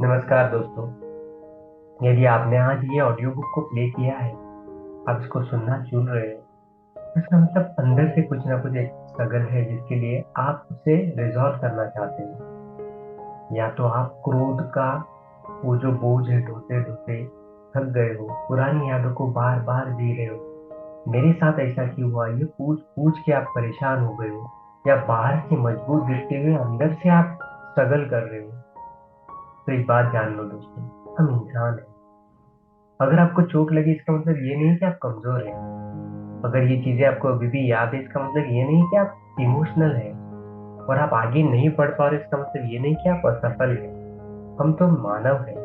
नमस्कार दोस्तों। यदि आपने आज ये ऑडियो बुक को प्ले किया है, आप इसको सुनना चुन रहे हो, तो इसका मतलब अंदर से कुछ ना कुछ एक स्ट्रगल है जिसके लिए आप उसे रिजॉल्व करना चाहते हो। या तो आप क्रोध का वो जो बोझ है ढोते ढोते थक गए हो, पुरानी यादों को बार बार जी रहे हो। मेरे साथ ऐसा क्यों हुआ, ये पूछ पूछ के आप परेशान हो गए हो, या बाहर से मजबूत दिखते हुए अंदर से आप स्ट्रगल कर रहे हो। तो एक बात जान लो दोस्तों, हम इंसान हैं। अगर आपको चोट लगी इसका मतलब ये नहीं कि आप कमजोर हैं। अगर ये चीजें आपको अभी भी याद है इसका मतलब ये नहीं कि आप इमोशनल हैं। और आप आगे नहीं बढ़ पा रहे इसका मतलब ये नहीं कि आप असफल हैं। हम तो मानव हैं।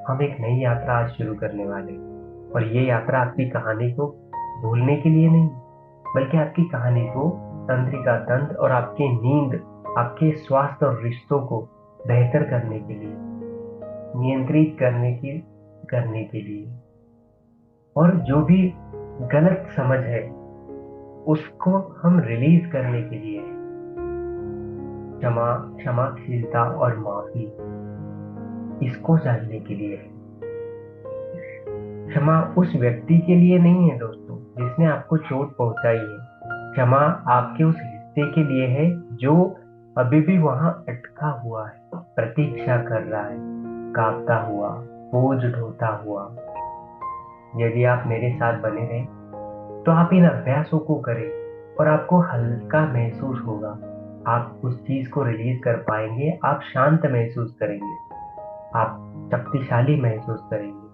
हम एक नई यात्रा आज शुरू करने वाले हैं, और ये यात्रा आपकी कहानी को भूलने के लिए नहीं, बल्कि आपकी कहानी को तंत्रिका तंत्र और आपकी नींद, आपके स्वास्थ्य और रिश्तों को बेहतर करने के लिए, नियंत्रित करने के लिए, और जो भी गलत समझ है उसको हम रिलीज करने के लिए है। क्षमा, क्षमाशीलता और माफी, इसको जानने के लिए है। क्षमा उस व्यक्ति के लिए नहीं है दोस्तों जिसने आपको चोट पहुंचाई है। क्षमा आपके उस हिस्से के लिए है जो अभी भी वहां अटका हुआ है, प्रतीक्षा कर रहा है, कांपता हुआ, बोझ ढोता हुआ। यदि आप मेरे साथ बने रहें तो आप इन अभ्यासों को करें और आपको हल्का महसूस होगा। आप उस चीज को रिलीज कर पाएंगे, आप शांत महसूस करेंगे, आप शक्तिशाली महसूस करेंगे,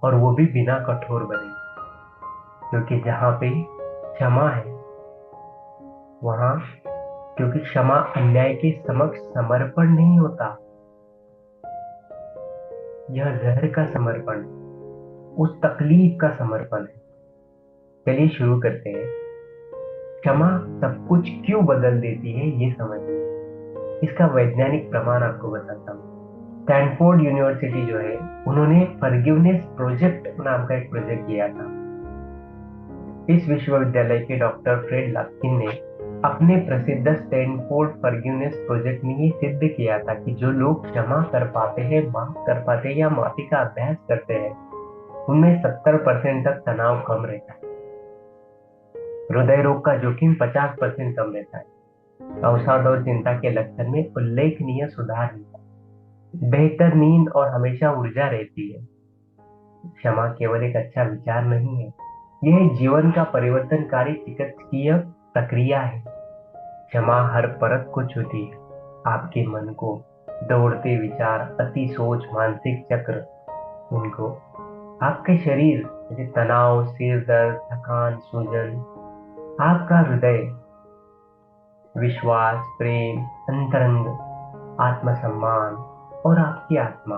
और वो भी बिना कठोर बने। क्योंकि जहाँ पे क्षमा है वहां, क्योंकि क्षमा अन्याय के समक्ष समर्पण नहीं होता, यह जहर का समर्पण, उस तकलीफ का समर्पण है। चलिए शुरू करते हैं। क्षमा सब कुछ क्यों बदल देती है ये समझिए। इसका वैज्ञानिक प्रमाण आपको बताता हूँ। स्टैनफोर्ड यूनिवर्सिटी जो है, उन्होंने फॉरगिवनेस प्रोजेक्ट नाम का एक प्रोजेक्ट किया था। इस विश्वविद्यालय के डॉक्टर फ्रेड लास्किन ने अपने प्रसिद्ध स्टैनफोर्ड फॉरगिवनेस प्रोजेक्ट में ये सिद्ध किया था कि जो लोग क्षमा कर पाते हैं, माफ कर पाते हैं या माफी का अभ्यास करते हैं, उनमें 70% तक तनाव कम रहता है, हृदय रोग का जोखिम 50% कम रहता है, अवसाद और चिंता के लक्षण में उल्लेखनीय सुधार होता है, बेहतर नींद और हमेशा ऊर्जा रहती है। क्षमा केवल एक अच्छा विचार नहीं है, यह जीवन का परिवर्तनकारी चिकित्सकीय प्रक्रिया है। क्षमा हर परत को छूती है, आपके मन को, दौड़ते विचार, अति सोच, मानसिक चक्र, उनको, आपके शरीर जैसे तनाव, सिर दर्द, थकान, सूजन, आपका हृदय, विश्वास, प्रेम, अंतरंग, आत्मसम्मान, और आपकी आत्मा,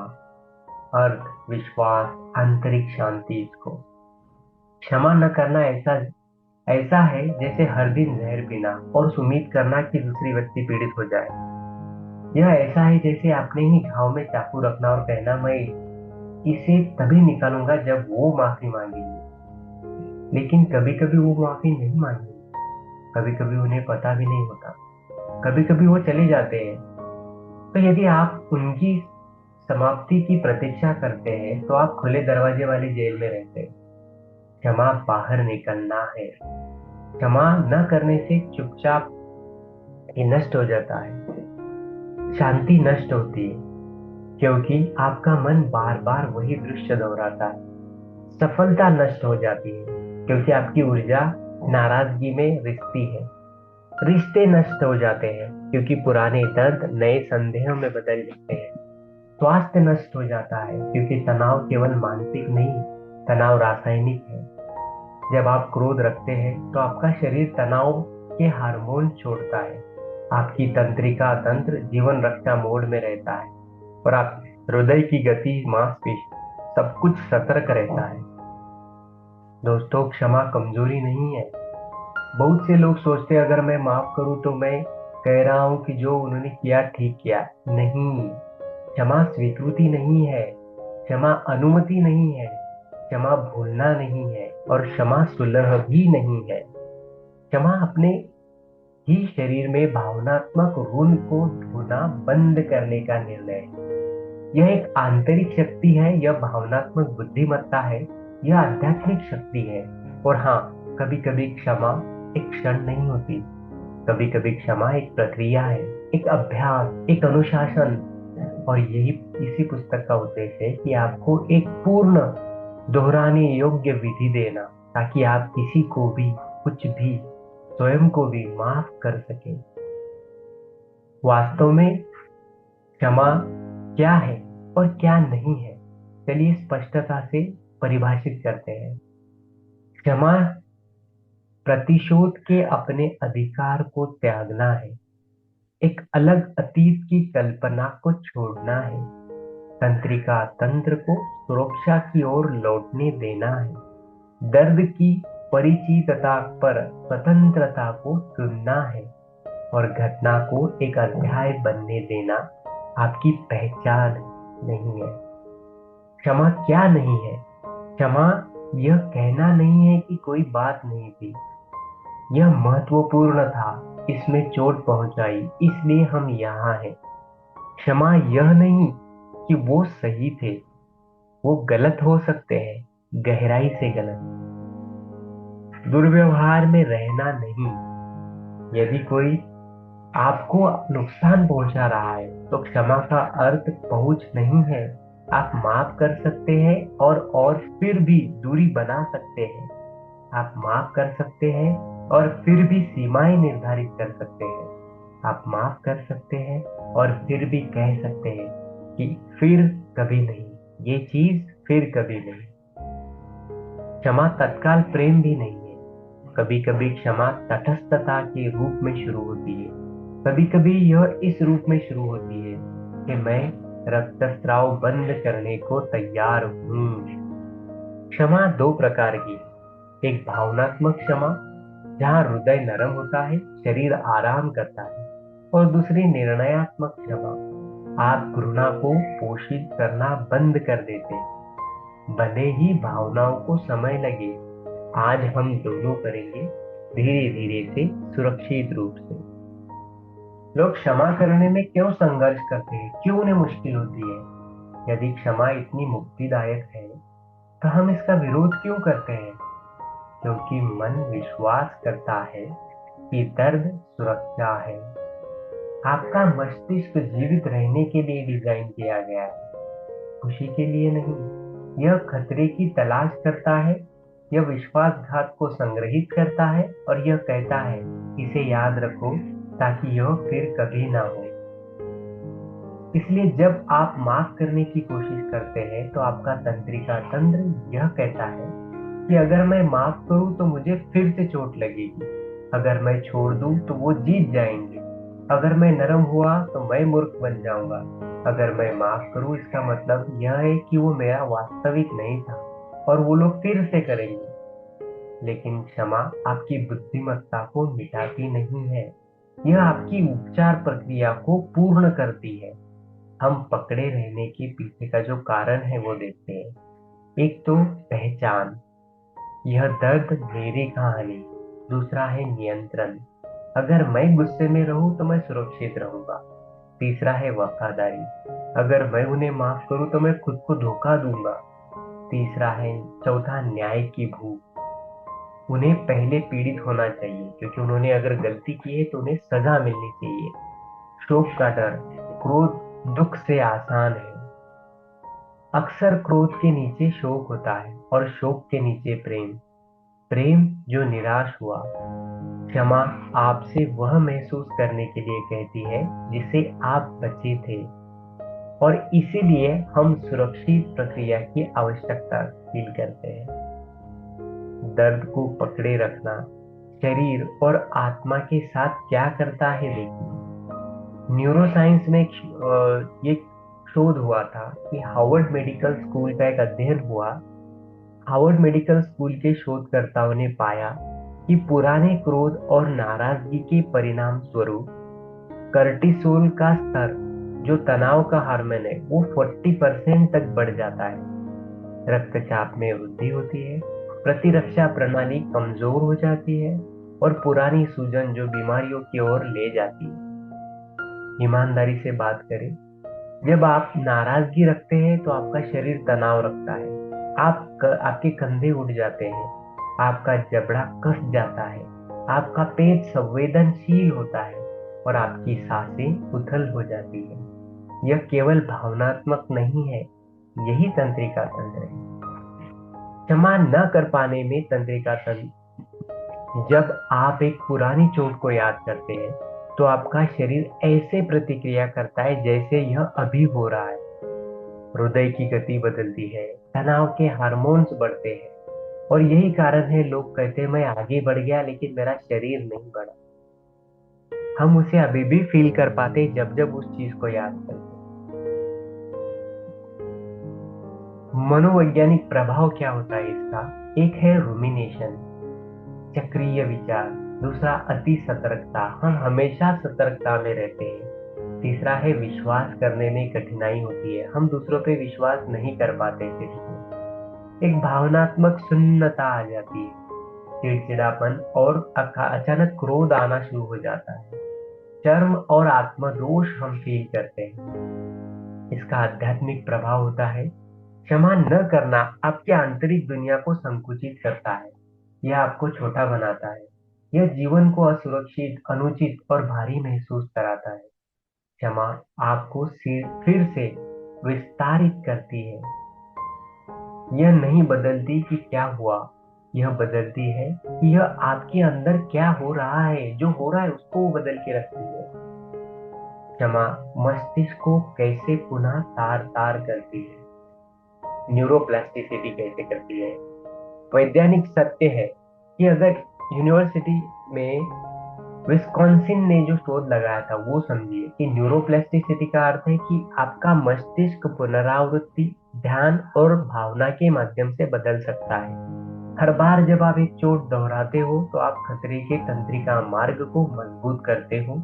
अर्थ, विश्वास, आंतरिक शांति। इसको क्षमा न करना ऐसा ऐसा है जैसे हर दिन जहर पीना और उस उम्मीद करना कि दूसरी व्यक्ति पीड़ित हो जाए। यह ऐसा है जैसे आपने ही घाव में चाकू रखना और कहना, मैं इसे तभी निकालूंगा जब वो माफी मांगेंगे। लेकिन कभी कभी वो माफी नहीं मांगेंगे, कभी कभी उन्हें पता भी नहीं होता, कभी कभी वो चले जाते हैं। तो यदि आप उनकी समाप्ति की प्रतीक्षा करते हैं तो आप खुले दरवाजे वाली जेल में रहते हैं। क्षमा बाहर निकलना है। क्षमा न करने से चुपचाप ये नष्ट हो जाता है, शांति नष्ट होती है, क्योंकि आपका मन बार बार वही दृश्य दोहराता है। सफलता नष्ट हो जाती है क्योंकि आपकी ऊर्जा नाराजगी में रिश्ती है। रिश्ते नष्ट हो जाते हैं क्योंकि पुराने दर्द नए संदेहों में बदल जाते हैं। स्वास्थ्य नष्ट हो जाता है क्योंकि तनाव केवल मानसिक नहीं, तनाव रासायनिक है। जब आप क्रोध रखते हैं तो आपका शरीर तनाव के हार्मोन छोड़ता है, आपकी तंत्रिका तंत्र जीवन रक्षा मोड में रहता है, और आप हृदय की गति, मांसपेशी, सब कुछ सतर्क रहता है। दोस्तों, क्षमा कमजोरी नहीं है। बहुत से लोग सोचते हैं अगर मैं माफ करूं तो मैं कह रहा हूं कि जो उन्होंने किया ठीक किया। नहीं, क्षमा स्वीकृति नहीं है, क्षमा अनुमति नहीं है, क्षमा भूलना नहीं है, और क्षमा सुलह भी नहीं है। क्षमा अपने ही शरीर में भावनात्मक ऋण को धोना बंद करने का निर्णय है। यह एक आंतरिक शक्ति है, यह भावनात्मक बुद्धिमत्ता है, यह आध्यात्मिक शक्ति है। और हाँ, कभी कभी क्षमा एक क्षण नहीं होती, कभी कभी क्षमा एक प्रक्रिया है, एक अभ्यास, एक अनुशासन। और यही इसी पुस्तक का उद्देश्य है कि आपको एक पूर्ण दोहराने योग्य विधि देना, ताकि आप किसी को भी, कुछ भी, स्वयं को भी माफ कर सके। वास्तव में क्षमा क्या है और क्या नहीं है, चलिए स्पष्टता से परिभाषित करते हैं। क्षमा प्रतिशोध के अपने अधिकार को त्यागना है, एक अलग अतीत की कल्पना को छोड़ना है, तंत्रिका तंत्र को सुरक्षा की ओर लौटने देना है, दर्द की परिचितता पर स्वतंत्रता को चुनना है, और घटना को एक अध्याय बनने देना आपकी पहचान नहीं है। क्षमा क्या नहीं है? क्षमा यह कहना नहीं है कि कोई बात नहीं थी, यह महत्वपूर्ण था, इसमें चोट पहुंचाई, इसलिए हम यहाँ हैं। क्षमा यह नहीं कि वो सही थे, वो गलत हो सकते हैं, गहराई से गलत। दुर्व्यवहार में रहना नहीं। यदि कोई आपको नुकसान पहुंचा रहा है तो क्षमा का अर्थ पहुंच नहीं है। आप माफ कर सकते हैं और फिर भी दूरी बना सकते हैं। आप माफ कर सकते हैं और फिर भी सीमाएं निर्धारित कर सकते हैं। आप माफ कर सकते हैं और फिर भी कह सकते हैं कि फिर कभी नहीं, ये चीज फिर कभी नहीं। क्षमा तत्काल प्रेम भी नहीं है। कभी कभी क्षमा तटस्थता के रूप में शुरू होती है, कभी कभी यह इस रूप में शुरू होती है कि मैं रक्तस्राव बंद करने को तैयार हूं। क्षमा दो प्रकार की है, एक भावनात्मक क्षमा जहां हृदय नरम होता है, शरीर आराम करता है, और दूसरी निर्णयात्मक क्षमा, आप घृणा को पोषित करना बंद कर देते हैं। भले ही भावनाओं को समय लगे, आज हम दोनों करेंगे, धीरे धीरे से, सुरक्षित रूप से। लोग क्षमा करने में क्यों संघर्ष करते हैं, क्यों उन्हें मुश्किल होती है? यदि क्षमा इतनी मुक्तिदायक है तो हम इसका विरोध क्यों करते हैं? क्योंकि मन विश्वास करता है कि दर्द सुरक्षा है। आपका मस्तिष्क जीवित रहने के लिए डिजाइन किया गया है, खुशी के लिए नहीं। यह खतरे की तलाश करता है, यह विश्वासघात को संग्रहित करता है, और यह कहता है, इसे याद रखो ताकि यह फिर कभी ना हो। इसलिए जब आप माफ करने की कोशिश करते हैं तो आपका तंत्रिका तंत्र यह कहता है कि अगर मैं माफ करूं तो मुझे फिर से चोट लगेगी, अगर मैं छोड़ दूं तो वो जीत जाएंगे, अगर मैं नरम हुआ तो मैं मूर्ख बन जाऊंगा, अगर मैं माफ करूं इसका मतलब यह है कि वो मेरा वास्तविक नहीं था और वो लोग फिर से करेंगे। लेकिन क्षमा आपकी बुद्धिमत्ता को मिटाती नहीं है, यह आपकी उपचार प्रक्रिया को पूर्ण करती है। हम पकड़े रहने के पीछे का जो कारण है वो देखते हैं। एक तो पहचान, यह दर्द मेरी कहानी। दूसरा है नियंत्रण, अगर मैं गुस्से में रहूं तो मैं सुरक्षित रहूंगा। तीसरा है वफादारी, अगर मैं उन्हें माफ करूं तो मैं खुद को धोखा दूंगा। चौथा न्याय की भूख, उन्हें पहले पीड़ित होना चाहिए क्योंकि उन्होंने अगर गलती की है तो उन्हें सजा मिलनी चाहिए। शोक का डर, क्रोध दुख से आसान है। अक्सर क्रोध के नीचे शोक होता है और शोक के नीचे प्रेम, प्रेम जो निराश हुआ। क्षमा आपसे वह महसूस करने के लिए कहती है जिसे आप बचे थे, और इसीलिए हम सुरक्षित प्रक्रिया की आवश्यकता फील करते हैं। दर्द को पकड़े रखना शरीर और आत्मा के साथ क्या करता है देखिए। न्यूरोसाइंस में ये शोध हुआ था कि हार्वर्ड मेडिकल स्कूल का एक अध्ययन हुआ। हार्वर्ड मेडिकल स्कूल के शोधकर्ताओं ने पाया कि पुराने क्रोध और नाराजगी के परिणाम स्वरूप कर्टिसोल का स्तर, जो तनाव का हार्मोन है, वो 40% तक बढ़ जाता है। रक्तचाप में वृद्धि होती है, प्रतिरक्षा प्रणाली कमजोर हो जाती है, और पुरानी सूजन जो बीमारियों की ओर ले जाती है। ईमानदारी से बात करें, जब आप नाराजगी रखते हैं तो आपका शरीर तनाव रखता है। आपके कंधे उठ जाते हैं, आपका जबड़ा कस जाता है, आपका पेट संवेदनशील होता है और आपकी सांसें उथल हो जाती है। यह केवल भावनात्मक नहीं है, यही तंत्रिका तंत्र है। क्षमा न कर पाने में तंत्रिका तंत्र, जब आप एक पुरानी चोट को याद करते हैं तो आपका शरीर ऐसे प्रतिक्रिया करता है जैसे यह अभी हो रहा है। हृदय की गति बदलती है, तनाव के हार्मोन्स बढ़ते हैं और यही कारण है लोग कहते हैं मैं आगे बढ़ गया लेकिन मेरा शरीर नहीं बढ़ा। हम उसे अभी भी फील कर पाते हैं जब जब उस चीज को याद करते हैं। मनोवैज्ञानिक प्रभाव क्या होता है इसका? एक है रूमिनेशन, चक्रीय विचार। दूसरा अति सतर्कता, हम हमेशा सतर्कता में रहते हैं। तीसरा है विश्वास करने में कठिनाई होती है, हम दूसरों पे विश्वास नहीं कर पाते किसी को। एक भावनात्मक शून्यता आ जाती है, चिड़चिड़ापन और अचानक क्रोध आना शुरू हो जाता है। शर्म और आत्मदोष हम फील करते हैं। इसका आध्यात्मिक प्रभाव होता है, क्षमा न करना आपकी आंतरिक दुनिया को संकुचित करता है, यह आपको छोटा बनाता है, यह जीवन को असुरक्षित, अनुचित और भारी महसूस कराता है। क्षमा आपको फिर से विस्तारित करती है। यह नहीं बदलती कि क्या हुआ, यह बदलती है कि यह आपके अंदर क्या हो रहा है। जो हो रहा है उसको वो बदल के रखती है। क्षमा मस्तिष्क को कैसे पुनः तार तार करती है, न्यूरोप्लास्टिसिटी कैसे करती है। वैज्ञानिक सत्य है कि अगर यूनिवर्सिटी में विस्कॉन्सिन ने जो शोध लगाया था वो समझिए कि न्यूरोप्लास्टिसिटी का अर्थ है कि आपका मस्तिष्क पुनरावृत्ति, ध्यान और भावना के माध्यम से बदल सकता है। हर बार जब आप एक चोट दोहराते हो तो आप खतरे के तंत्रिका मार्ग को मजबूत करते हो।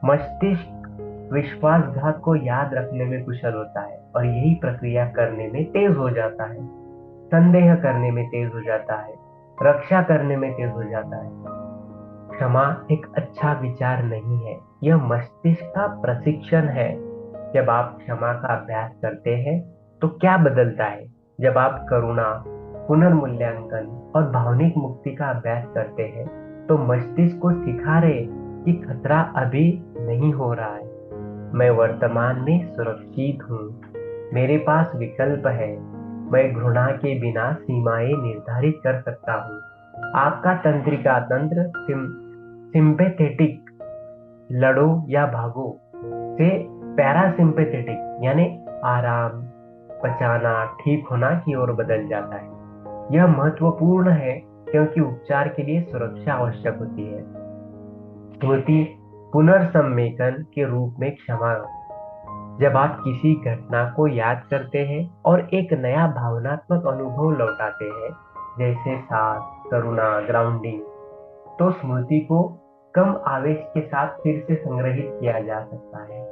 मस्तिष्क विश्वासघात को याद रखने में कुशल होता है और यही प्रक्रिया करने में तेज हो जाता है, संदेह करने में तेज हो जाता है, रक्षा करने में तेज हो जाता है। क्षमा एक अच्छा विचार नहीं है, यह मस्तिष्क का प्रशिक्षण है। जब आप क्षमा का अभ्यास करते हैं तो क्या बदलता है? जब आप करुणा, पुनर्मूल्यांकन और भावनिक मुक्ति का अभ्यास करते हैं तो मस्तिष्क को सिखा रहे कि खतरा अभी नहीं हो रहा है, मैं वर्तमान में सुरक्षित हूँ, मेरे पास विकल्प है, मैं घृणा के बिना सीमाएं निर्धारित कर सकता हूँ। आपका तंत्रिका तंत्र सिंपैथेटिक, लड़ो या भागो, से पैरासिम्पैथेटिक यानी आराम, बचाना, ठीक होना की ओर बदल जाता है। यह महत्वपूर्ण है क्योंकि उपचार के लिए सुरक्षा आवश्यक होती है। स्मृति पुनर्संवेदन के रूप में क्षमा, जब आप किसी घटना को याद करते हैं और एक नया भावनात्मक अनुभव लौटाते हैं, जैसे साथ, करुणा, ग्राउंडिंग, तो स्मृति को कम आवेश के साथ फिर से संग्रहित किया जा सकता है।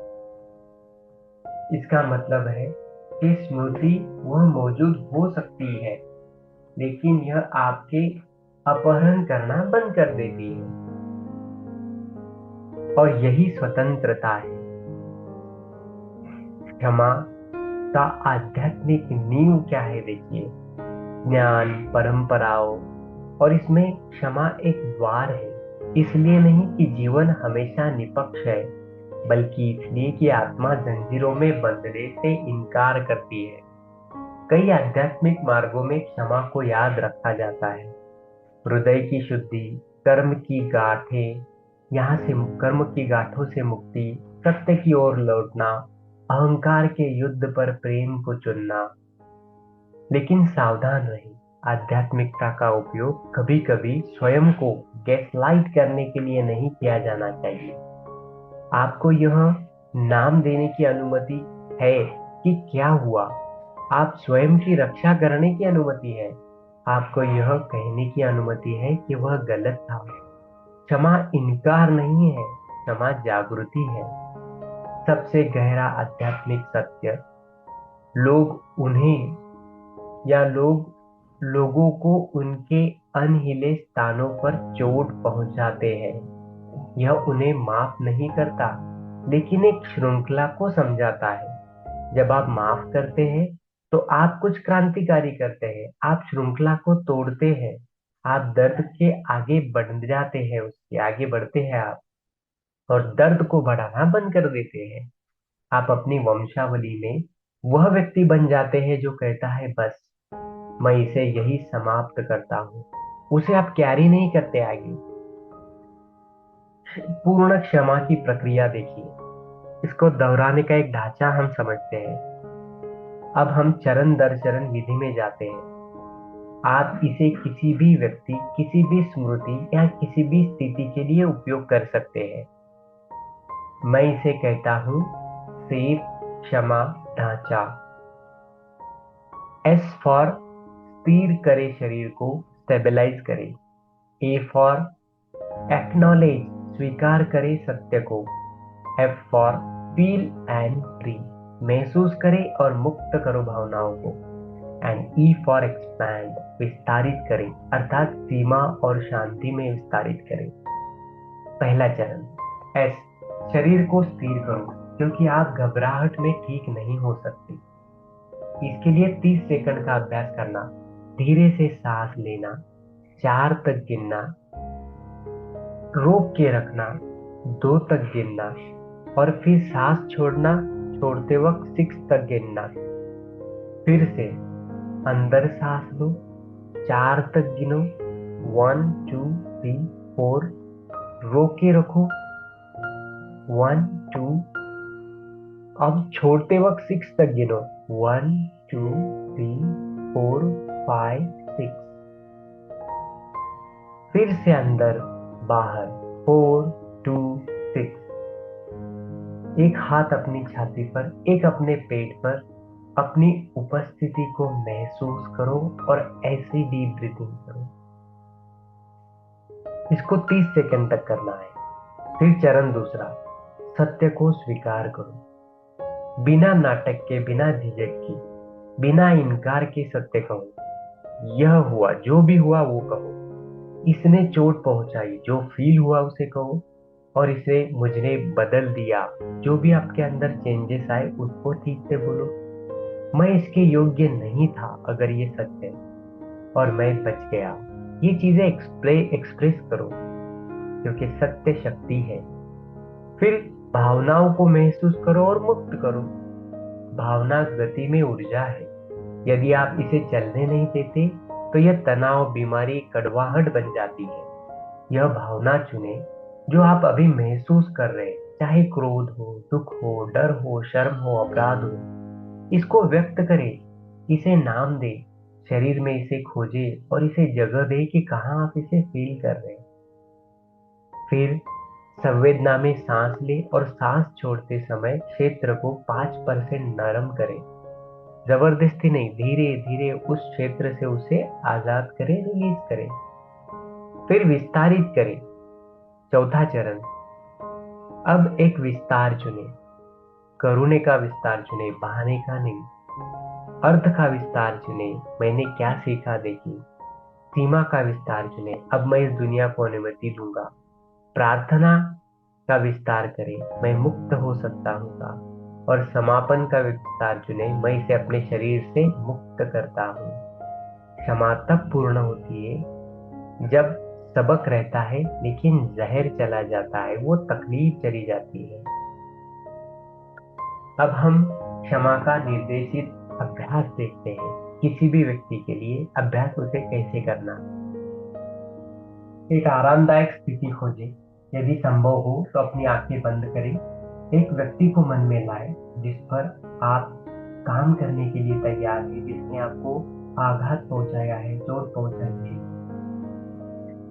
इसका मतलब है कि स्मृति वह मौजूद हो सकती है लेकिन यह आपके अपहरण करना बंद कर देती है और यही स्वतंत्रता है। क्षमा का आध्यात्मिक नींव क्या है? देखिए, ज्ञान, परंपराओं और इसमें क्षमा एक द्वार है। इसलिए नहीं कि जीवन हमेशा निष्पक्ष है, बल्कि इसलिए कि आत्मा जंजीरों में बंधने से इनकार करती है। कई आध्यात्मिक मार्गों में क्षमा को याद रखा जाता है। हृदय की शुद्धि, कर्म की गांठें, यहाँ से कर्म की गांठों से मुक्ति, सत्य की ओर लौटना, अहंकार के युद्ध पर प्रेम को चुनना। लेकिन सावधान रहिए, आध्यात्मिकता का उपयोग कभी कभी स्वयं को गैसलाइट करने के लिए नहीं किया जाना चाहिए। आपको यह नाम देने की अनुमति है कि क्या हुआ, आप स्वयं की रक्षा करने की अनुमति है। आपको यह कहने की अनुमति है कि वह गलत था। क्षमा इनकार नहीं है, क्षमा जागृति है। सबसे गहरा आध्यात्मिक सत्य, लोग उन्हें या लोगों को उनके अनहिले स्थानों पर चोट पहुंचाते हैं। यह उन्हें माफ नहीं करता, लेकिन एक श्रृंखला को समझाता है। जब आप माफ करते हैं तो आप कुछ क्रांतिकारी करते हैं, आप श्रृंखला को तोड़ते हैं, आप दर्द के आगे बढ़ जाते हैं, उसके आगे बढ़ते हैं आप, और दर्द को बढ़ाना बंद कर देते हैं। आप अपनी वंशावली में वह व्यक्ति बन जाते हैं जो कहता है बस मैं इसे यही समाप्त करता हूँ। उसे आप कैरी नहीं करते आगे। पूर्ण क्षमा की प्रक्रिया देखिए, इसको दोहराने का एक ढांचा हम समझते हैं। अब हम चरण दर चरण विधि में जाते हैं। आप इसे किसी भी व्यक्ति, किसी भी स्मृति या किसी भी स्थिति के लिए उपयोग कर सकते हैं। मैं इसे कहता हूं सेफ क्षमा ढांचा। एस फॉर स्थिर करे शरीर को, स्टेबलाइज करे। ए फॉर एक्नॉलेज, स्वीकार करे सत्य को। F for feel and free, महसूस करे और मुक्त करो भावनाओं को। एंड ई फॉर एक्सपैंड, विस्तारित करे, अर्थात सीमा और शांति में विस्तारित करे। पहला चरण एस, शरीर को स्थिर करो, क्योंकि आप घबराहट में ठीक नहीं हो सकते। इसके लिए 30 सेकंड का अभ्यास करना। धीरे से सांस लेना, 4 तक गिनना, रोक के रखना, 2 तक गिनना, और फिर सांस छोड़ना, छोड़ते वक्त 6 तक गिनना। फिर से अंदर सांस लो, 4 तक गिनो, 1 2 3 4, रोक के रखो, 1 2, अब छोड़ते वक्त 6 तक गिनो, 1 2 3 4 5 6। फिर से अंदर बाहर, 4 2 6। एक हाथ अपनी छाती पर, एक अपने पेट पर, अपनी उपस्थिति को महसूस करो और ऐसी डीप ब्रीथिंग करो। इसको 30 सेकंड तक करना है। फिर चरण दूसरा, सत्य को स्वीकार करो। बिना नाटक के, बिना झिझक की, बिना इनकार के सत्य कहो। यह हुआ, जो भी हुआ वो कहो। इसने चोट पहुंचाई, जो फील हुआ उसे कहो, और इसे मुझे बदल दिया, जो भी आपके अंदर चेंजेस आए उसको ठीक से बोलो। मैं इसके योग्य नहीं था अगर ये सच है, और मैं बच गया। ये चीजें एक्सप्रेस करो, क्योंकि सत्य शक्ति है। फिर भावनाओं को महसूस करो और मुक्त करो। भावना गति में ऊर्जा है। यदि आप इसे चलने नहीं देते तो यह तनाव, बीमारी, कड़वाहट बन जाती है। यह भावना चुने जो आप अभी महसूस कर रहे हैं, चाहे क्रोध हो, दुख हो, डर हो, शर्म हो, अपराध हो। इसको व्यक्त करें, इसे नाम दे, शरीर में इसे खोजे और इसे जगह दे कि कहाँ आप इसे फील कर रहे हैं। फिर संवेदना में सांस ले और सांस छोड़ते समय क्षेत्र को 5% नरम करें। जबरदस्ती नहीं, धीरे धीरे उस क्षेत्र से उसे आजाद करें, रिलीज करें। फिर विस्तारित करें। चौथा चरण, अब एक विस्तार चुने। करुणे का विस्तार चुने, बहाने का नहीं। अर्थ का विस्तार चुने, मैंने क्या सीखा देखी। सीमा का विस्तार चुने, अब मैं इस दुनिया को अनुमति दूंगा। प्रार्थना का विस्तार करें, मैं मुक्त हो सकता हूँ। और समापन का विस्तार चुने, मैं इसे अपने शरीर से मुक्त करता हूँ। क्षमा तब पूर्ण होती है जब सबक रहता है लेकिन जहर चला जाता है, वो तकलीफ चली जाती है। अब हम क्षमा का निर्देशित अभ्यास देखते हैं। किसी भी व्यक्ति के लिए अभ्यास उसे कैसे करना। एक आरामदायक स्थिति खोजें। यदि संभव हो तो अपनी आंखें बंद करें। एक व्यक्ति को मन में लाए जिस पर आप काम करने के लिए तैयार हैं, जिसने आपको आघात पहुंचाया है, चोट पहुंचाई है।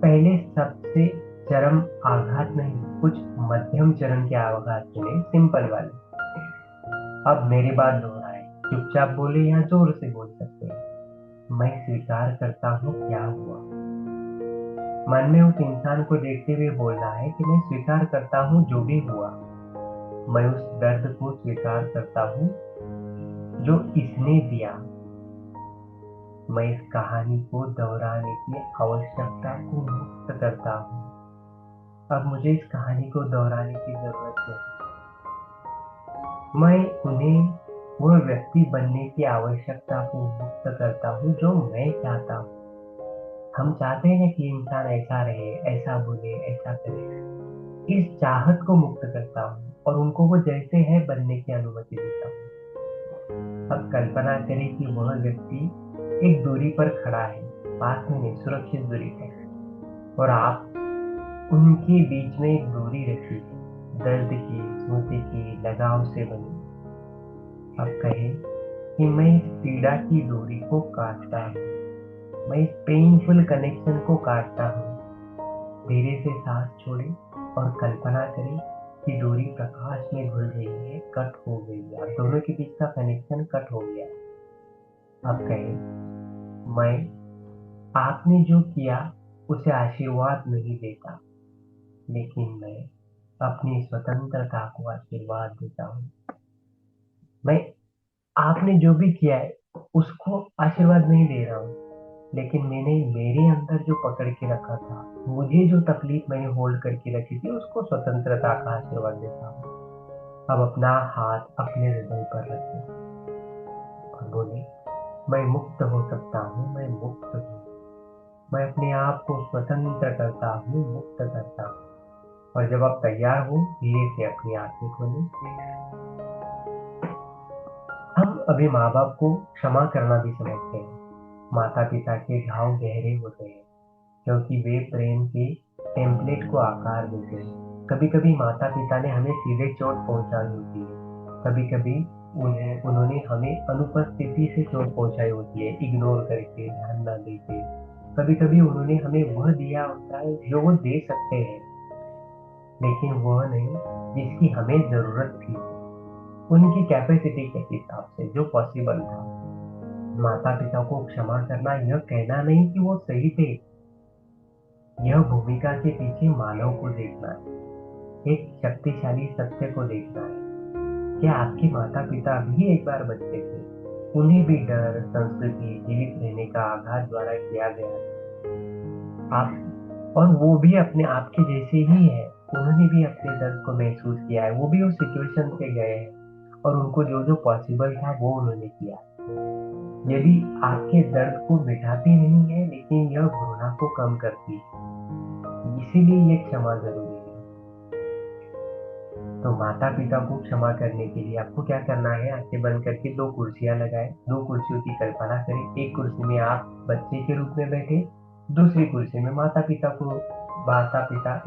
पहले सबसे चरम आघात नहीं, कुछ मध्यम चरण के आघात चुने, सिंपल वाले। अब मेरी बात दोहराए, चुपचाप बोले या जोर से बोल सकते हैं। मैं स्वीकार करता हूँ क्या हुआ। मन में उस इंसान को देखते हुए बोलना है कि मैं स्वीकार करता हूँ जो भी हुआ। मैं उस दर्द को स्वीकार करता हूँ जो इसने दिया। मैं इस कहानी को दोहराने की आवश्यकता को मुक्त करता हूँ। अब मुझे इस कहानी को दोहराने की जरूरत नहीं। मैं उन्हें वह व्यक्ति बनने की आवश्यकता को मुक्त करता हूँ जो मैं चाहता हूँ। हम चाहते हैं कि इंसान ऐसा रहे, ऐसा बोले, ऐसा करे। इस चाहत को मुक्त करता हूँ और उनको वो जैसे है बनने की अनुमति देता हूँ। अब कल्पना करें कि वह व्यक्ति एक दूरी पर खड़ा है, पास में नहीं, सुरक्षित दूरी पर, और आप उनके बीच में एक दूरी रखी है, दर्द की, स्मृति की, लगाव से बनी। अब कहें कि मैं इस पीड़ा की दूरी को काटता हूँ, मैं इस पेनफुल कनेक्शन को काटता हूँ। धीरे से सांस छोड़ें और कल्पना करें कि दूरी प्रकाश में घुल रही है, कट हो गई है, अब दोनों के बीच का कनेक्शन कट हो गया। अब कहें, मैं आपने जो किया उसे आशीर्वाद नहीं देता, लेकिन मैं अपनी स्वतंत्रता को आशीर्वाद देता हूँ। मैं आपने जो भी किया है उसको आशीर्वाद नहीं दे रहा हूँ, लेकिन मैंने मेरे अंदर जो पकड़ के रखा था, मुझे जो तकलीफ मैंने होल्ड करके रखी थी, उसको स्वतंत्रता का आशीर्वाद देता हूँ। अब अपना हाथ अपने हृदय पर रखें और बोले, मैं मुक्त हो सकता हूँ, मैं मुक्त हूँ। मैं अपने आप को स्वतंत्र करता हूँ, मुक्त करता हूँ। और जब आप तैयार हो, धीरे से अपनी आंखें खोलें। हम अभी माँ बाप को क्षमा करना भी समझते हैं। माता पिता के घाव गहरे होते हैं क्योंकि वे प्रेम के टेम्पलेट को आकार देते हैं। कभी कभी माता पिता ने हमें सीधे चोट पहुंचाई होती है, कभी कभी उन्होंने हमें अनुपस्थिति से चोट पहुंचाई होती है, इग्नोर करके, ध्यान न देके। कभी कभी उन्होंने हमें वह दिया होता है जो वो दे सकते हैं, लेकिन वह नहीं जिसकी हमें जरूरत थी, उनकी कैपेसिटी के हिसाब से जो पॉसिबल था। माता पिता को क्षमा करना यह कहना नहीं कि वो सही थे, यह भूमिका के पीछे मानव को देखना है, एक शक्तिशाली सत्य को देखना है। क्या आपके माता पिता भी एक बार बच्चे थे? उन्हें भी डर, संस्कृति, जीवित रहने का आघात द्वारा किया गया आप, और वो भी अपने आपके जैसे ही है। उन्होंने भी अपने दर्द को महसूस किया है, वो भी उस सिचुएशन से गए हैं और उनको जो जो पॉसिबल था वो उन्होंने किया। यदि आपके दर्द को मिटाती नहीं है, लेकिन यह घृणा को कम करती है, इसीलिए ये क्षमा जरूरी है। तो माता पिता को क्षमा करने के लिए आपको क्या करना है? आंखें बंद करके दो कुर्सियां लगाएं, दो कुर्सियों की कल्पना करें। एक कुर्सी में आप बच्चे के रूप में बैठे, दूसरी कुर्सी में माता पिता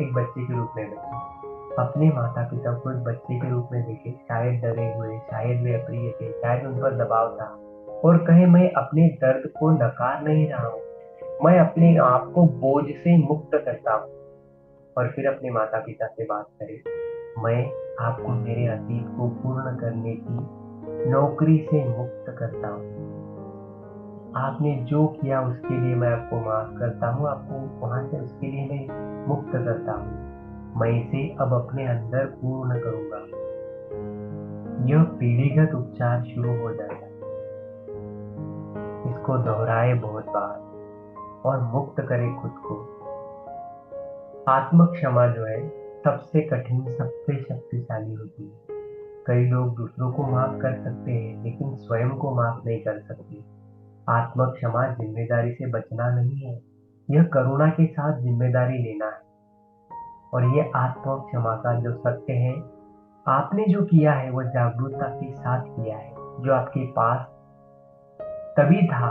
एक बच्चे के रूप में बैठे। अपने माता पिता को एक बच्चे के रूप में देखे, शायद डरे हुए, शायद वे अप्रिय थे, शायद उन पर दबाव था, और कहे, मैं अपने दर्द को नकार नहीं रहा हूँ, मैं अपने आप को बोझ से मुक्त करता हूँ। और फिर अपने माता पिता से बात करें, मैं आपको मेरे अतीत को पूर्ण करने की नौकरी से मुक्त करता हूँ। आपने जो किया उसके लिए मैं आपको माफ करता हूँ, आपको वहां से उसके लिए मैं मुक्त करता हूँ। मैं इसे अब अपने अंदर पूर्ण करूंगा। यह पीढ़ीगत उपचार शुरू हो जाता है। इसको दोहराए बहुत बार और मुक्त करे खुद को। आत्म क्षमा जो है सबसे कठिन, सबसे शक्तिशाली होती है। कई लोग दूसरों को माफ कर सकते हैं, लेकिन स्वयं को माफ नहीं कर सकते। आत्म क्षमा जिम्मेदारी से बचना नहीं है, यह करुणा के साथ जिम्मेदारी लेना है। और ये आत्म क्षमा का जो सत्य है, आपने जो किया है वो जागरूकता के साथ किया है। जो आपके पास तभी था,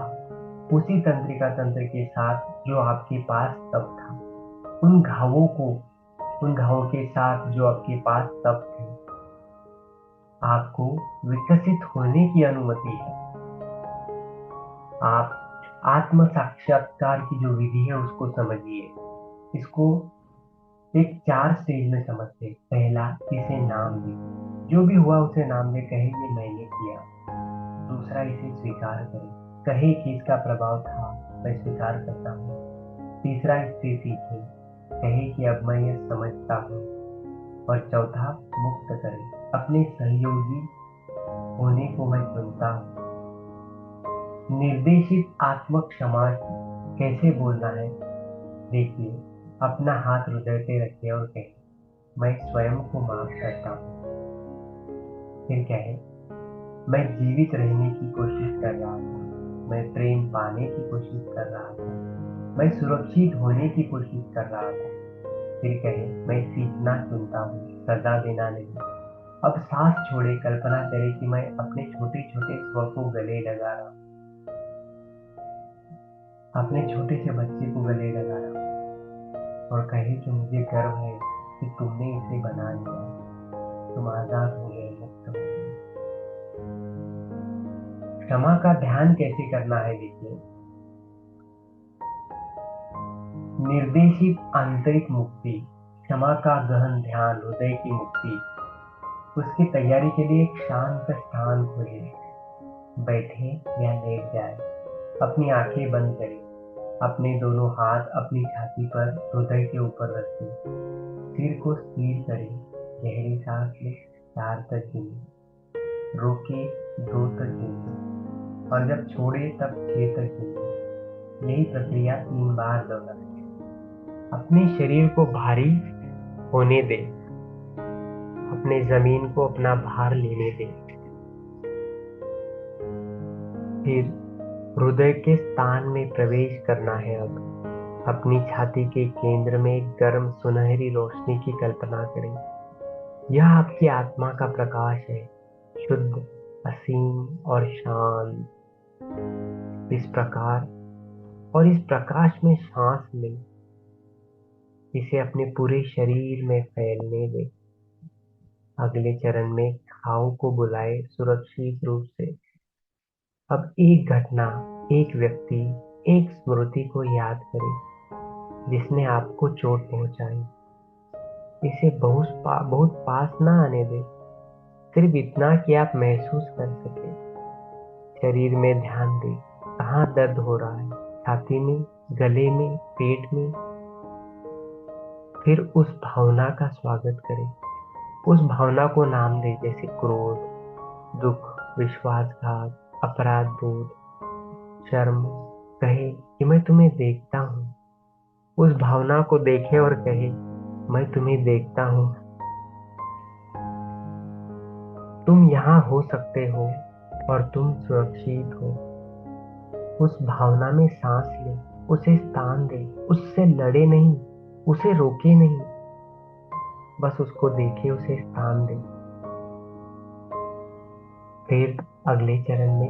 उसी तंत्रिका तंत्र के साथ जो आपके पास तब था, उन घावों को, उन घावों के साथ जो आपके पास तब थे। आपको विकसित होने की अनुमति है। आप आत्म साक्षात्कार की जो विधि है उसको समझिए। इसको एक 4 स्टेज में समझते। पहला, इसे नाम दे, जो भी हुआ उसे नाम दे, कहे ये मैंने किया। दूसरा, इसे स्वीकार करे, कहे कि इसका प्रभाव था, मैं स्वीकार करता हूँ। तीसरा, इससे सीखे, कहे कि अब मैं ये समझता हूँ। और चौथा, मुक्त करे, अपने सहयोगी होने को मैं चुनता हूँ। निर्देशित आत्म क्षमा कैसे बोलना है? देखिए, अपना हाथ हृदय पे रखिए और कहिए, मैं स्वयं को माफ करता हूँ। फिर कहे, मैं जीवित रहने की कोशिश कर रहा था, मैं प्रेम पाने की कोशिश कर रहा था, मैं सुरक्षित होने की कोशिश कर रहा था। फिर कहे, मैं सीखना चुनता हूँ, सजा देना नहीं। अब सांस छोड़े, कल्पना करे कि मैं अपने छोटे छोटे स्व को गले लगा रहा हूँ, अपने छोटे से बच्चे को गले लगा रहा हूँ, और कहे कि मुझे गर्व है कि तुमने इसे बना लिया, तुम आजाद हो गए, मुक्त हो गए। क्षमा का ध्यान कैसे करना है? देखिए, निर्देशित आंतरिक मुक्ति, क्षमा का गहन ध्यान, हृदय की मुक्ति। उसकी तैयारी के लिए एक शांत स्थान खोजें, बैठे या लेट जाए, अपनी आंखें बंद करें, अपने दोनों हाथ अपनी छाती पर हृदय के ऊपर रखें, सिर को स्थिर करें, गहरी सांस लें, 4 तक गिने, रोके, 2 तक गिने, और जब छोड़े तब 6 तक गिने। यही प्रक्रिया 3 बार दोहराएं। अपने शरीर को भारी होने दें, अपने जमीन को अपना भार लेने दें। फिर हृदय के स्थान में प्रवेश करना है। अब अपनी छाती के केंद्र में एक गर्म सुनहरी रोशनी की कल्पना करें। यह आपकी आत्मा का प्रकाश है, शुद्ध, असीम और शांत। इस प्रकाश में सांस लें, इसे अपने पूरे शरीर में फैलने दें। अगले चरण में घाव को बुलाए सुरक्षित रूप से। अब एक घटना, एक व्यक्ति, एक स्मृति को याद करें जिसने आपको चोट पहुंचाई। इसे बहुत पास ना आने दें, सिर्फ इतना कि आप महसूस कर सके। शरीर में ध्यान दें, कहाँ दर्द हो रहा है, छाती में, गले में, पेट में। फिर उस भावना का स्वागत करें, उस भावना को नाम दें, जैसे क्रोध, दुख, विश्वासघात, अपराध बोध, शर्म। कहे कि मैं तुम्हें देखता हूँ। उस भावना को देखे और कहे, मैं तुम्हें देखता हूँ, तुम यहाँ हो सकते हो और तुम सुरक्षित हो। उस भावना में सांस ले, उसे स्थान दे, उससे लड़े नहीं, उसे रोके नहीं, बस उसको देखे, उसे स्थान दे। फिर अगले चरण में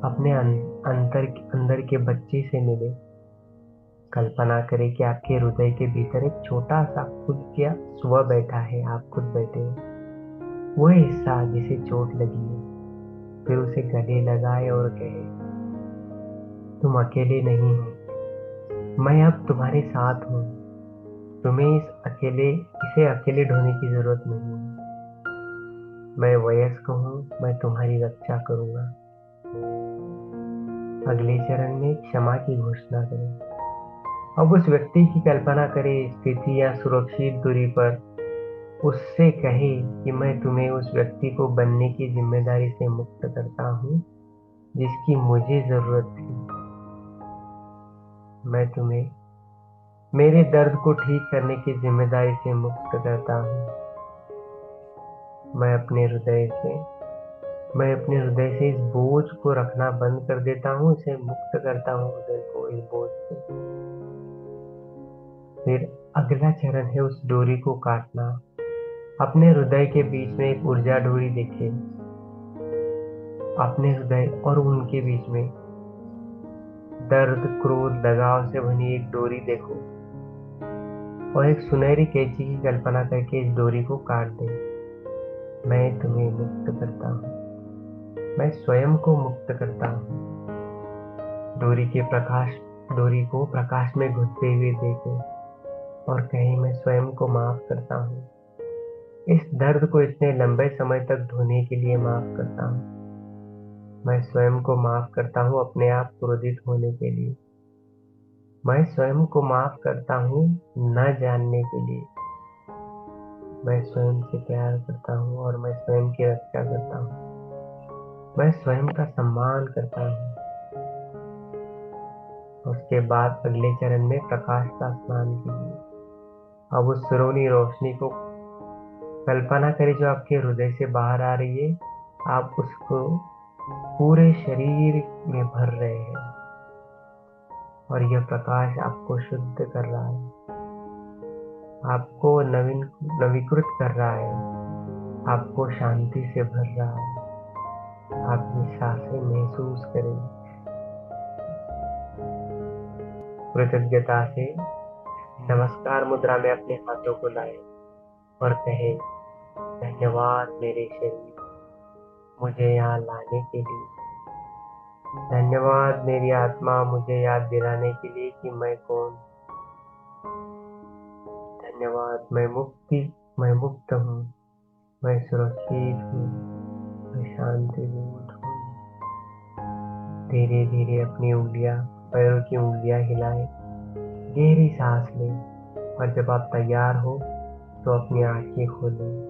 अपने अंदर के बच्चे से मिले। कल्पना करें कि आपके हृदय के भीतर एक छोटा सा खुद का स्व बैठा है, आप खुद बैठे हैं, वह हिस्सा जिसे चोट लगी है। फिर उसे गले लगाए और कहे, तुम अकेले नहीं हो, मैं अब तुम्हारे साथ हूँ। तुम्हें इसे अकेले ढोने की जरूरत नहीं है। मैं वयस्क हूँ, मैं तुम्हारी रक्षा करूंगा। अगले चरण में क्षमा की घोषणा करें। अब उस व्यक्ति की कल्पना करें, स्थिति या सुरक्षित दूरी पर। उससे कहे कि मैं तुम्हें उस व्यक्ति को बनने की जिम्मेदारी से मुक्त करता हूँ जिसकी मुझे जरूरत थी। मैं तुम्हें मेरे दर्द को ठीक करने की जिम्मेदारी से मुक्त करता हूँ। मैं अपने हृदय से मैं अपने हृदय से इस बोझ को रखना बंद कर देता हूँ, इसे मुक्त करता हूँ हृदय को इस बोझ से। फिर अगला चरण है उस डोरी को काटना। अपने हृदय के बीच में एक ऊर्जा डोरी देखे, अपने हृदय और उनके बीच में दर्द, क्रोध, लगाव से बनी एक डोरी देखो, और एक सुनहरी कैंची की कल्पना करके इस डोरी को काट दे। मैं तुम्हें मुक्त करता हूँ, मैं स्वयं को मुक्त करता हूँ। डोरी को प्रकाश में घुसते हुए देखे और कहे, मैं स्वयं को माफ करता हूँ। इस दर्द को इतने लंबे समय तक ढोने के लिए माफ करता हूँ। मैं स्वयं को माफ करता हूँ अपने आप क्रोधित होने के लिए। मैं स्वयं को माफ करता हूँ न जानने के लिए। मैं स्वयं से प्यार करता हूँ और मैं स्वयं की रक्षा करता हूँ। मैं स्वयं का सम्मान करता हूँ। उसके बाद अगले चरण में प्रकाश का स्नान कीजिए। अब उस सुरवनी रोशनी को कल्पना करें जो आपके हृदय से बाहर आ रही है। आप उसको पूरे शरीर में भर रहे हैं और यह प्रकाश आपको शुद्ध कर रहा है, आपको नवीकृत कर रहा है, आपको शांति से भर रहा है। आप ये सांसें महसूस करें। कृतज्ञता से नमस्कार मुद्रा में अपने हाथों को लाएं और कहें, धन्यवाद मेरे शरीर, मुझे यहाँ लाने के लिए। धन्यवाद मेरी आत्मा, मुझे याद दिलाने के लिए कि मैं कौन। धन्यवाद, मैं मुक्त हूँ, मैं सुरक्षित हूँ, मैं शांतिपूर्ण हूँ। धीरे धीरे अपनी पैरों की उंगलियां हिलाएं, गहरी सांस लें और जब आप तैयार हो तो अपनी आंखें खोलें।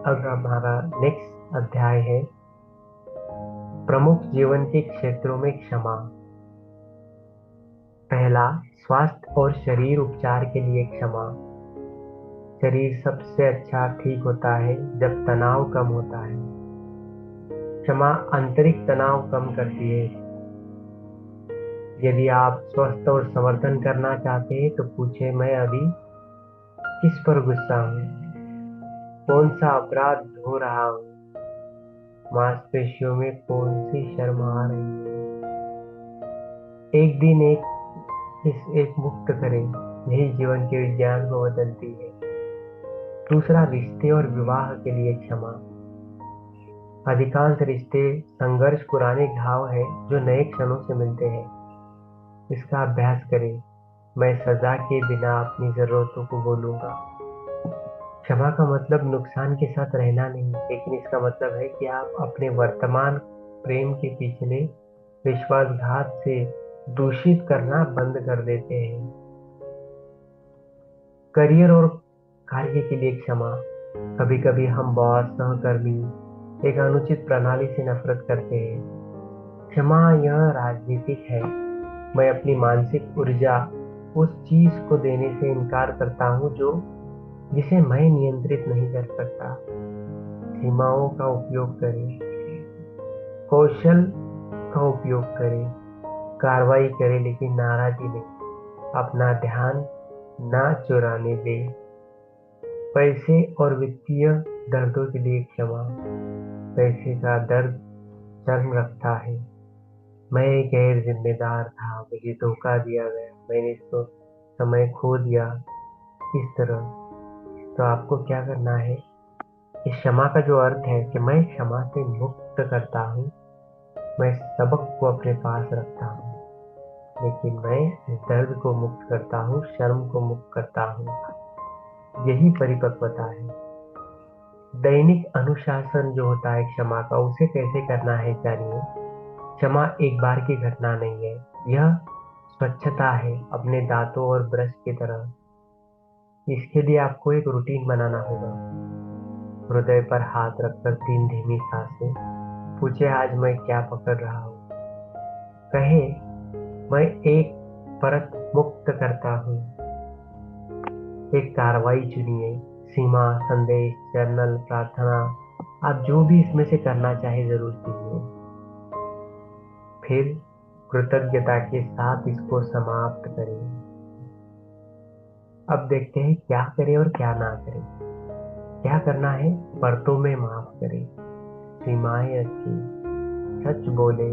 अब हमारा नेक्स्ट अध्याय है प्रमुख जीवन के क्षेत्रों में क्षमा। पहला, स्वास्थ्य और शरीर उपचार के लिए क्षमा। शरीर सबसे अच्छा ठीक होता है जब तनाव कम होता है। क्षमा आंतरिक तनाव कम करती है। यदि आप स्वस्थ और समर्थन करना चाहते हैं तो पूछे, मैं अभी किस पर गुस्सा हूँ, कौन सा अपराध धो रहा हूँ, मांसपेशियों में कौन सी शर्म आ रही है। एक दिन एक मुक्त करें, यही जीवन के विज्ञान को बदलती है। दूसरा, रिश्ते और विवाह के लिए क्षमा। अधिकांश रिश्ते संघर्ष पुराने घाव है जो नए क्षणों से मिलते हैं। इसका अभ्यास करें। मैं सजा के बिना अपनी जरूरतों को बोलूंगा। क्षमा का मतलब नुकसान के साथ रहना नहीं, लेकिन इसका मतलब है कि आप अपने वर्तमान प्रेम के पिछले विश्वासघात से दूषित करना बंद कर देते हैं। करियर और कार्य के लिए क्षमा। कभी कभी हम बॉस, सहकर्मी, एक अनुचित प्रणाली से नफरत करते हैं। क्षमा यह राजनीतिक है। मैं अपनी मानसिक ऊर्जा उस चीज को देने से इनकार करता हूँ जिसे मैं नियंत्रित नहीं कर सकता। सीमाओं का उपयोग करें, कौशल का उपयोग करें, कार्रवाई करें, लेकिन नाराजगी नहीं। अपना ध्यान ना चुराने दें। पैसे और वित्तीय दर्दों के लिए क्षमा। पैसे का दर्द शर्म रखता है। मैं गैर जिम्मेदार था, मुझे धोखा दिया गया, मैंने तो समय खो दिया। इस तरह तो आपको क्या करना है कि क्षमा का जो अर्थ है कि मैं क्षमा से मुक्त करता हूँ, मैं सबक को अपने पास रखता हूँ, लेकिन मैं इस दर्द को मुक्त करता हूँ, शर्म को मुक्त करता हूँ। यही परिपक्वता है। दैनिक अनुशासन जो होता है क्षमा का, उसे कैसे करना है जानिए। क्षमा एक बार की घटना नहीं है, यह स्वच्छता है, अपने दांतों और ब्रश की तरह। इसके लिए आपको एक रूटीन बनाना होगा। हृदय पर हाथ रखकर 3 धीमी सांसें। पूछे, आज मैं क्या पकड़ रहा हूँ। कहे, मैं एक परत मुक्त करता हूँ। एक कार्रवाई चुनिए, सीमा, संदेश, जर्नल, प्रार्थना, आप जो भी इसमें से करना चाहे जरूर कीजिए। फिर कृतज्ञता के साथ इसको समाप्त करें। अब देखते हैं क्या करें और क्या ना करें। क्या करना है? परतों में माफ करें, सीमाएं रखें, सच बोले,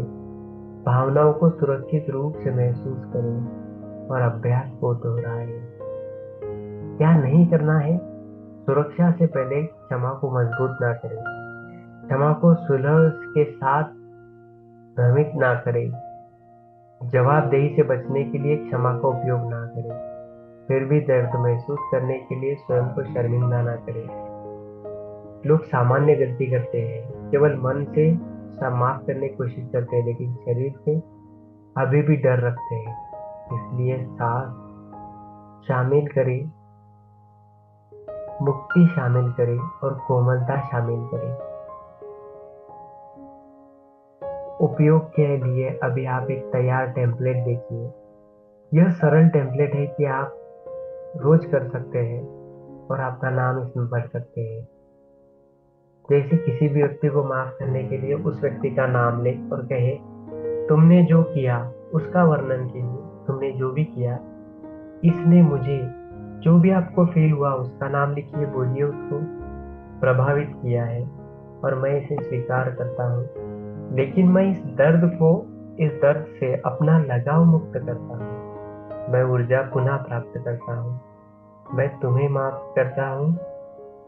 भावनाओं को सुरक्षित रूप से महसूस करें और अभ्यास को दोहराएं। क्या नहीं करना है? सुरक्षा से पहले क्षमा को मजबूत ना करें, क्षमा को सुलह के साथ भ्रमित ना करें, जवाबदेही से बचने के लिए क्षमा का उपयोग ना करें, फिर भी दर्द महसूस करने के लिए स्वयं को शर्मिंदा ना करें। लोग सामान्य गलती करते हैं, केवल मन से माफ करने की कोशिश करते हैं, लेकिन शरीर से अभी भी डर रखते हैं। इसलिए सांस शामिल करें, मुक्ति शामिल करें और कोमलता शामिल करें। उपयोग के लिए अभी आप एक तैयार टेम्पलेट देखिए। यह सरल टेम्पलेट है कि आप रोज कर सकते हैं और आपका नाम इसमें भर सकते हैं। जैसे किसी भी व्यक्ति को माफ करने के लिए उस व्यक्ति का नाम ले और कहे, तुमने जो किया उसका वर्णन कीजिए, तुमने जो भी किया, इसने मुझे, जो भी आपको फील हुआ उसका नाम लिखिए, बोलिए उसको, प्रभावित किया है और मैं इसे स्वीकार करता हूँ। लेकिन मैं इस दर्द से अपना लगाव मुक्त करता हूँ। मैं ऊर्जा पुनः प्राप्त करता हूँ। मैं तुम्हें माफ करता हूँ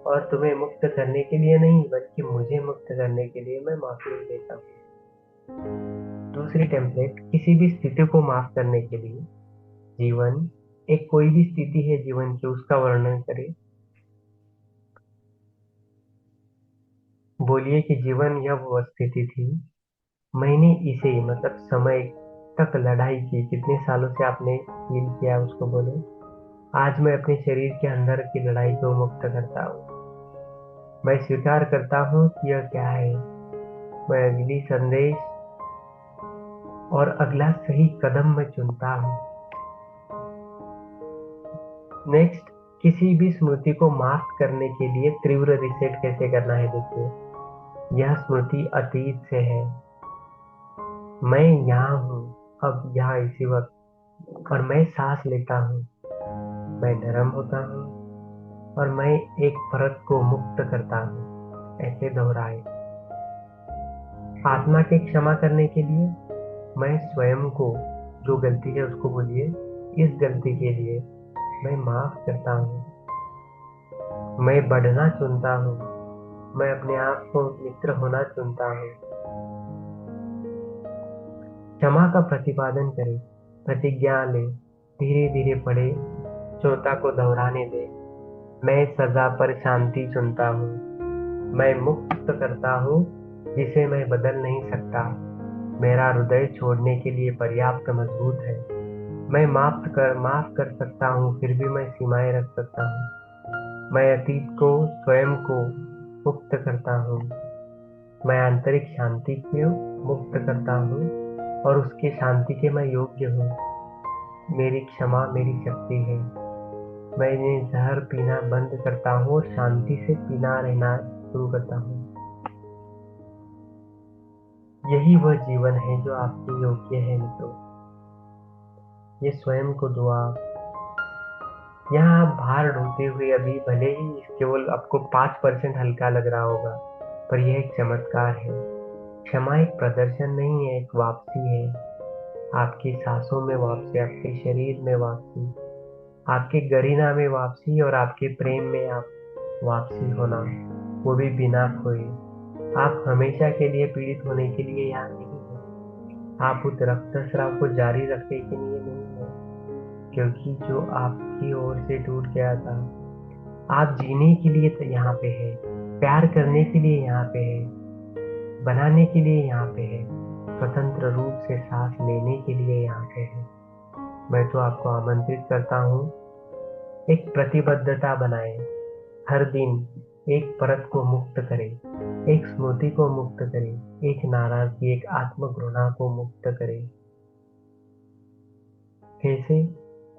और तुम्हें मुक्त करने के लिए नहीं, बल्कि मुझे मुक्त करने के लिए मैं माफी देता हूँ। दूसरी टेम्पलेट, किसी भी स्थिति को माफ करने के लिए। जीवन, एक कोई भी स्थिति है जीवन की, उसका वर्णन करें। बोलिए कि जीवन यह वो स्थिति थी, मैंने इसे मतलब समय तक लड़ाई की, कितने सालों से आपने फील किया उसको बोलो। आज मैं अपने शरीर के अंदर की लड़ाई को मुक्त करता हूँ। मैं स्वीकार करता हूँ कि यह क्या है। मैं अगली संदेश और अगला सही कदम मैं चुनता हूँ। नेक्स्ट, किसी भी स्मृति को माफ करने के लिए तीव्र रिसेट कैसे करना है देखिए। यह स्मृति अतीत से है। मैं यहाँ हूँ, अब यहाँ इसी वक्त, और मैं सांस लेता हूँ। मैं नरम होता हूँ और मैं एक परत को मुक्त करता हूँ। ऐसे दोहराए। आत्मा के क्षमा करने के लिए मैं स्वयं को, जो गलती है उसको बोलिए, इस गलती के लिए मैं माफ करता हूँ। मैं बढ़ना चुनता हूँ। मैं अपने आप को मित्र होना चुनता हूँ। क्षमा का प्रतिपादन करें, प्रतिज्ञा ले, धीरे धीरे पढ़े, श्रोता को दोहराने दे। मैं सजा पर शांति चुनता हूँ। मैं मुक्त करता हूँ जिसे मैं बदल नहीं सकता। मेरा हृदय छोड़ने के लिए पर्याप्त मजबूत है। मैं माफ कर सकता हूँ, फिर भी मैं सीमाएं रख सकता हूँ। मैं अतीत को, स्वयं को मुक्त करता हूँ। मैं आंतरिक शांति को मुक्त करता हूँ और उसके शांति के मैं योग्य हूँ। मेरी क्षमा मेरी शक्ति है। मैं इन्हें जहर पीना बंद करता हूँ और शांति से पीना रहना शुरू करता हूँ। यही वह जीवन है जो आपके योग्य है मित्रों। ये स्वयं को दुआ। यहाँ आप भार ढोते हुए, अभी भले ही केवल आपको 5% हल्का लग रहा होगा, पर यह एक चमत्कार है। क्षमा एक प्रदर्शन नहीं है, एक वापसी है। आपकी सांसों में वापसी, आपके शरीर में वापसी, आपके गरिमा में वापसी और आपके प्रेम में आप वापसी होना, वो भी बिना खोए। आप हमेशा के लिए पीड़ित होने के लिए यहाँ नहीं है। आप उस रक्तस्राव को जारी रखने के लिए नहीं है, क्योंकि जो आपकी ओर से टूट गया था। आप जीने के लिए तो यहाँ पे है, प्यार करने के लिए यहाँ पे है, बनाने के लिए यहाँ पे है, स्वतंत्र रूप से सांस लेने के लिए यहाँ पे है। मैं तो आपको आमंत्रित करता हूँ, एक प्रतिबद्धता बनाएं। हर दिन एक परत को मुक्त करें, एक स्मृति को मुक्त करें, एक नाराजगी, एक आत्मघृणा को मुक्त करें। कैसे?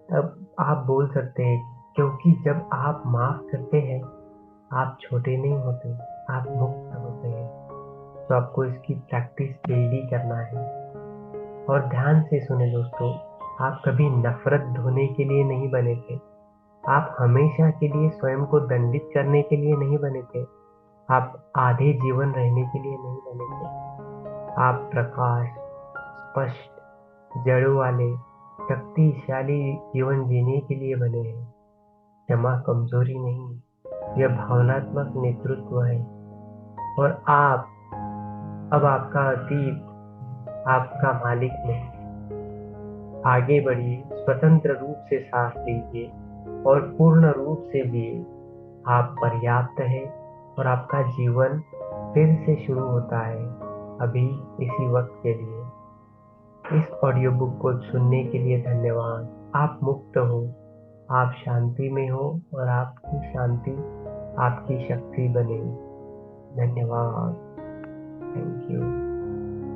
अब आप बोल सकते हैं, क्योंकि जब आप माफ करते हैं आप छोटे नहीं होते, आप मुक्त होते हैं। तो आपको इसकी प्रैक्टिस डेली करना है। और ध्यान से सुने दोस्तों, आप कभी नफरत ढोने के लिए नहीं बने थे। आप हमेशा के लिए स्वयं को दंडित करने के लिए नहीं बने थे। आप आधे जीवन रहने के लिए नहीं बने थे। आप प्रकाश, स्पष्ट, जड़ों वाले, शक्तिशाली जीवन जीने के लिए बने हैं। क्षमा कमजोरी नहीं, यह भावनात्मक नेतृत्व है। और आप, अब आपका अतीत आपका मालिक नहीं। आगे बढ़िए, स्वतंत्र रूप से सांस लीजिए और पूर्ण रूप से जिए। आप पर्याप्त हैं और आपका जीवन फिर से शुरू होता है, अभी इसी वक्त के लिए। इस ऑडियो बुक को सुनने के लिए धन्यवाद। आप मुक्त हो, आप शांति में हो और आपकी शांति आपकी शक्ति बने। धन्यवाद। Thank you.